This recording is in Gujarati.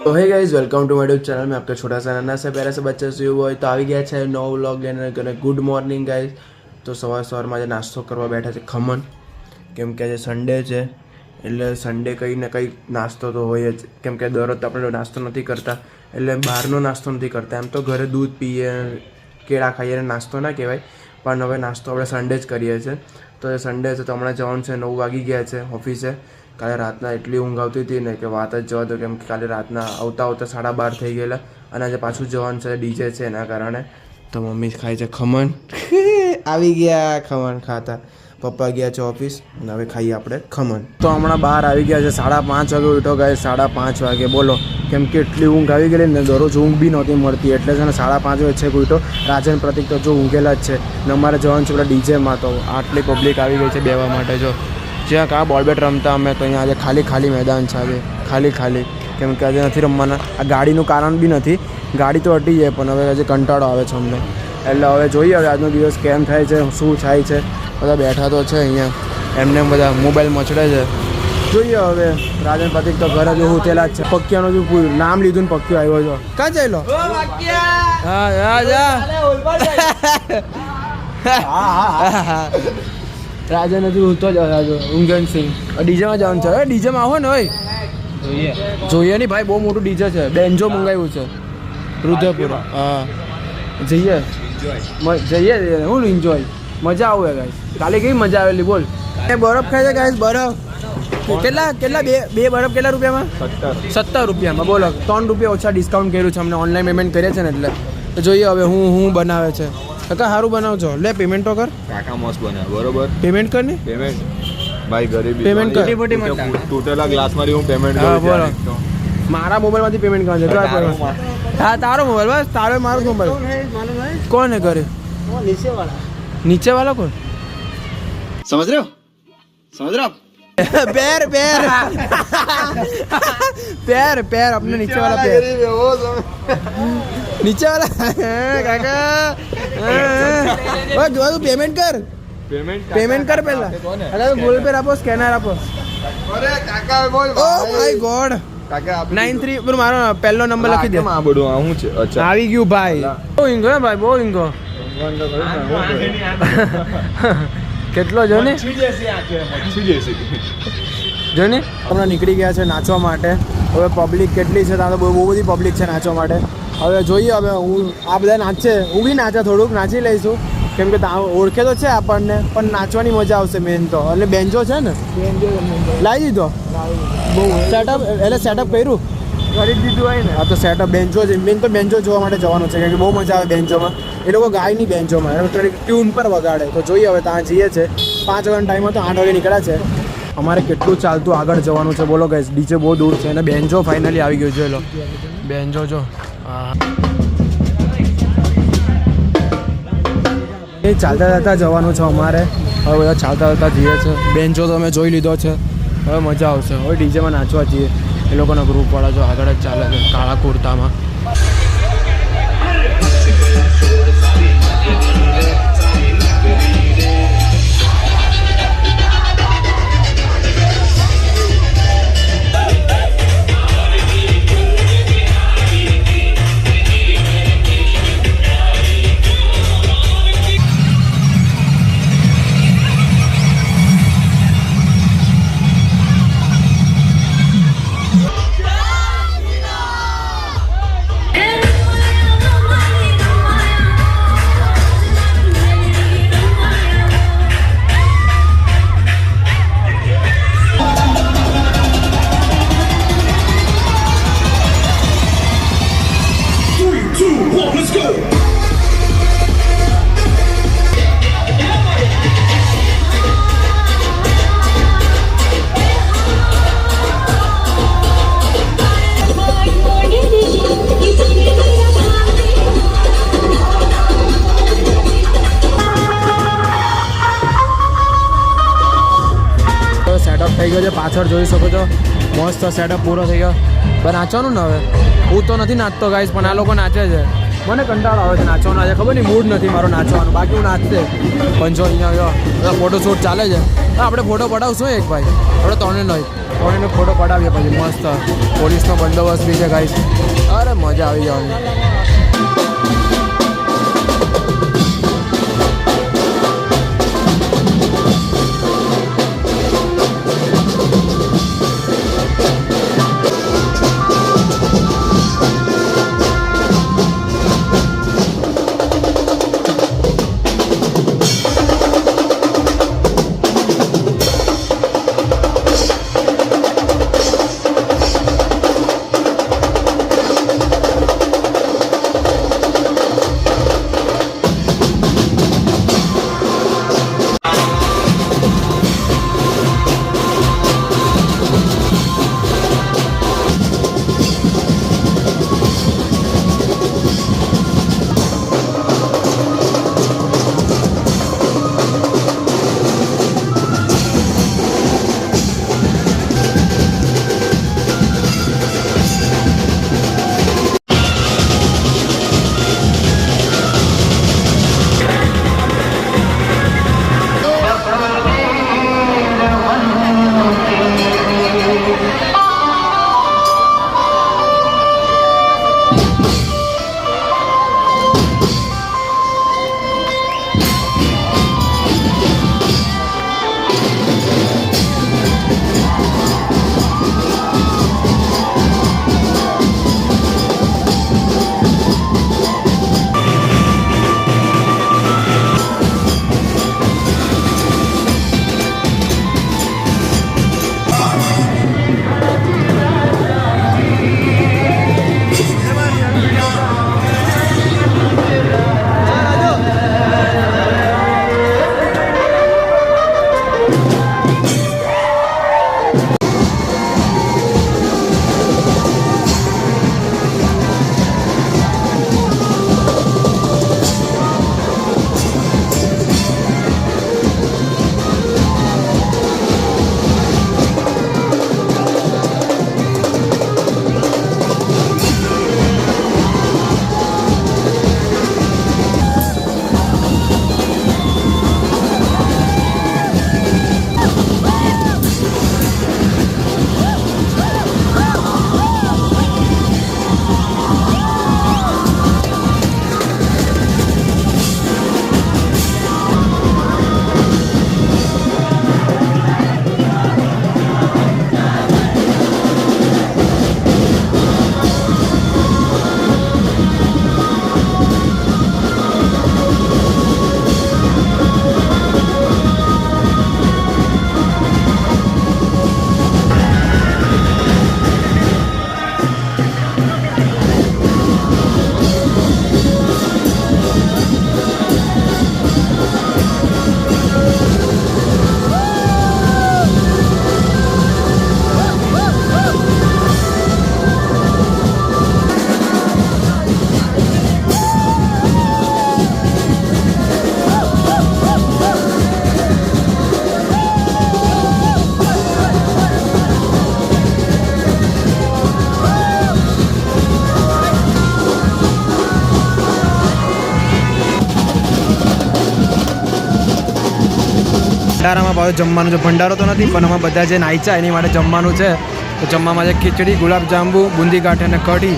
तो hey guys welcome to my YouTube channel में आपका छोटा सा नन्हा सा प्यारा सा बच्चा से हुआ है तो આવી ગયા છે નવો વ્લોગ લઈને કરે ગુડ મોર્નિંગ ગાइस તો સવારમાં આજે નાસ્તો કરવા બેઠા છે ખમણ કેમ કે આજે સન્ડે છે એટલે સન્ડે કંઈ ને કંઈ નાસ્તો તો હોય જ કેમ કે દરરોજ આપણે નાસ્તો નથી કરતા એટલે બહારનો નાસ્તો નથી કરતા એમ તો ઘરે દૂધ પીએ કેળા ખાઈએ નાસ્તો ના કહેવાય પણ હવે નાસ્તો આપણે સન્ડે જ કરીએ છીએ તો એ સન્ડે છે તો હમણાં જવાનું છે 9 વાગી ગયા છે ઓફિસે કાલે રાતના એટલી ઊંઘ આવતી હતી ને કે વાત જ જવા દો કેમ કે કાલે રાતના આવતા 12:30 થઈ ગયેલા અને આજે પાછું જવાનું છે ડીજે છે એના કારણે તો મમ્મી ખાય છે ખમણ આવી ગયા ખમણ ખાતા પપ્પા ગયા છે ઓફિસ અને હવે ખાઈએ આપણે ખમણ તો હમણાં બહાર આવી ગયા છે 5:30 વાગે ઉઠો ગયા 5:30 વાગે બોલો કેમ કે એટલી ઊંઘ આવી ગયેલી ને દરરોજ ઊંઘ બી નહોતી મળતી એટલે છે ને 5:30 વાગે છે ઉઠો રાજન પ્રતિક તો જો ઊંઘેલા જ છે ને અમારે જવાનું છે પેલા ડીજેમાં તો આટલી પબ્લિક આવી ગઈ છે બેવા માટે જો જ્યાં કાં બોલ બેટ રમતા અમે તો અહીંયા આજે ખાલી મેદાન છે આજે ખાલી કેમ કે આજે નથી રમવાના આ ગાડીનું કારણ બી નથી ગાડી તો હટી જાય પણ હવે આજે કંટાળો આવે છે અમને એટલે હવે જોઈએ હવે આજનો દિવસ કેમ થાય છે શું થાય છે બધા બેઠા તો છે અહીંયા એમને બધા મોબાઈલ મચડે છે જોઈએ હવે રાજન પ્રતિક તો ઘરે જો ઉતેલા જ છે પક્યાનો જો નામ લીધું ને પક્યો આવ્યો છો કાં ચાલો હા રાજન નથી ઉઠતો જ ઊંઘન સિંહ ડીજેમાં જવાનું છે ડીજેમાં આવો ને હોય જોઈએ નહીં ભાઈ બહુ મોટું ડીજે છે બેન્જો મંગાવ્યું છે રુદ્રપુરા હા જઈએ હું એન્જોય મજા આવે ગાઈસ કાલે કેવી મજા આવેલી બોલ બરફ ખાય છે ગાઈસ બરફ કેટલા બે બરફ કેટલા રૂપિયામાં 17 રૂપિયામાં બોલો 3 રૂપિયા ઓછા ડિસ્કાઉન્ટ કર્યું છે અમને ઓનલાઈન પેમેન્ટ કર્યા છે ને એટલે તો જોઈએ હવે હું બનાવે છે કાકા સારું બનાવજો લે પેમેન્ટ તો કર કાકા મસ્ત બનાવે બરોબર પેમેન્ટ કર ને પેમેન્ટ ભાઈ ગરીબી પેમેન્ટ કર તૂટેલા ગ્લાસ માંથી હું પેમેન્ટ હા કરું બોલો મારા મોબાઈલમાંથી પેમેન્ટ કરવાનું છે હા તારો મોબાઈલ બસ તારો મારો મોબાઈલ કોણ હે કરે नीचे वाला कौन समझ रहे हो पैर अपने नीचे वाला पैर नीचे वाला काका ओए जो पेमेंट कर पहला अरे गूगल पे आपो स्कैनर आपो अरे काका बोल ओ माय गॉड કાકા 93 પર મારો પહેલો નંબર લખી દે આ બધું આ હું છે અચ્છા આવી ગયું ભાઈ બહુ ઇંગો હે ભાઈ બહુ ઇંગો કેટલો જો ને જો ને હમણાં નીકળી ગયા છે નાચવા માટે હવે પબ્લિક કેટલી છે ત્યાં તો બહુ બધી પબ્લિક છે નાચવા માટે હવે જોઈએ હવે હું આ બધા નાચે હું બી નાચા થોડુંક નાચી લઈશું કેમ કે ઓળખે તો છે આપણને પણ નાચવાની મજા આવશે મેન તો એટલે બેન્જો છે ને લાવી દીધો બહુ સેટઅપ કર્યું કરી દીધું હોય ને હા તો સેટઅપ બેન્ચો છે મેન તો બેન્ચો જોવા માટે જવાનું છે કારણ કે બહુ મજા આવે બેન્ચોમાં એ લોકો ગાય નહીં બેન્ચોમાં ટ્યુન પર વગાડે તો જોઈએ હવે ત્યાં જઈએ છે 5 વાગ્યાનો ટાઈમ હતો 8 વાગે નીકળ્યા છે અમારે કેટલું ચાલતું આગળ જવાનું છે બોલો ગાઈસ ડીજે બહુ દૂર છે અને બેન્ચો ફાઇનલી આવી ગયો જોઈ લો બેન્ચો જો હા એ ચાલતા જવાનું છે અમારે હવે બધા ચાલતા જઈએ છે બેન્ચો તો અમે જોઈ લીધો છે હવે મજા આવશે હવે ડીજેમાં નાચવા જઈએ એ લોકોના ગ્રુપવાળા જો આગળ જ ચાલે છે કાળા કુર્તામાં થઈ ગયો છે પાછળ જોઈ શકો છો મસ્ત સેટઅપ પૂરો થઈ ગયો પણ નાચવાનું ને હવે હું તો નથી નાચતો ગાઈસ પણ આ લોકો નાચે છે મને કંટાળો આવે છે નાચવાનો. આજે ખબર નહીં મૂડ નથી મારો નાચવાનો, બાકી હું નાચતે પણ જો અહીંયા બધા ફોટોશૂટ ચાલે છે. આપણે ફોટો પડાવશું એક ભાઈ, આપણે ત્રણેયનો ફોટો પડાવીએ પછી મસ્ત. પોલીસનો બંદોબસ્ત બી છે ગાઈસ. અરે મજા આવી જવાની. ભંડારામાં પાછું જમવાનું છે. ભંડારો તો નથી પણ આમાં બધા જે નાઈચા એની માટે જમવાનું છે. તો જમવામાં છે ખીચડી, ગુલાબ જાંબુ, બુંદી ગાંઠ અને કઢી.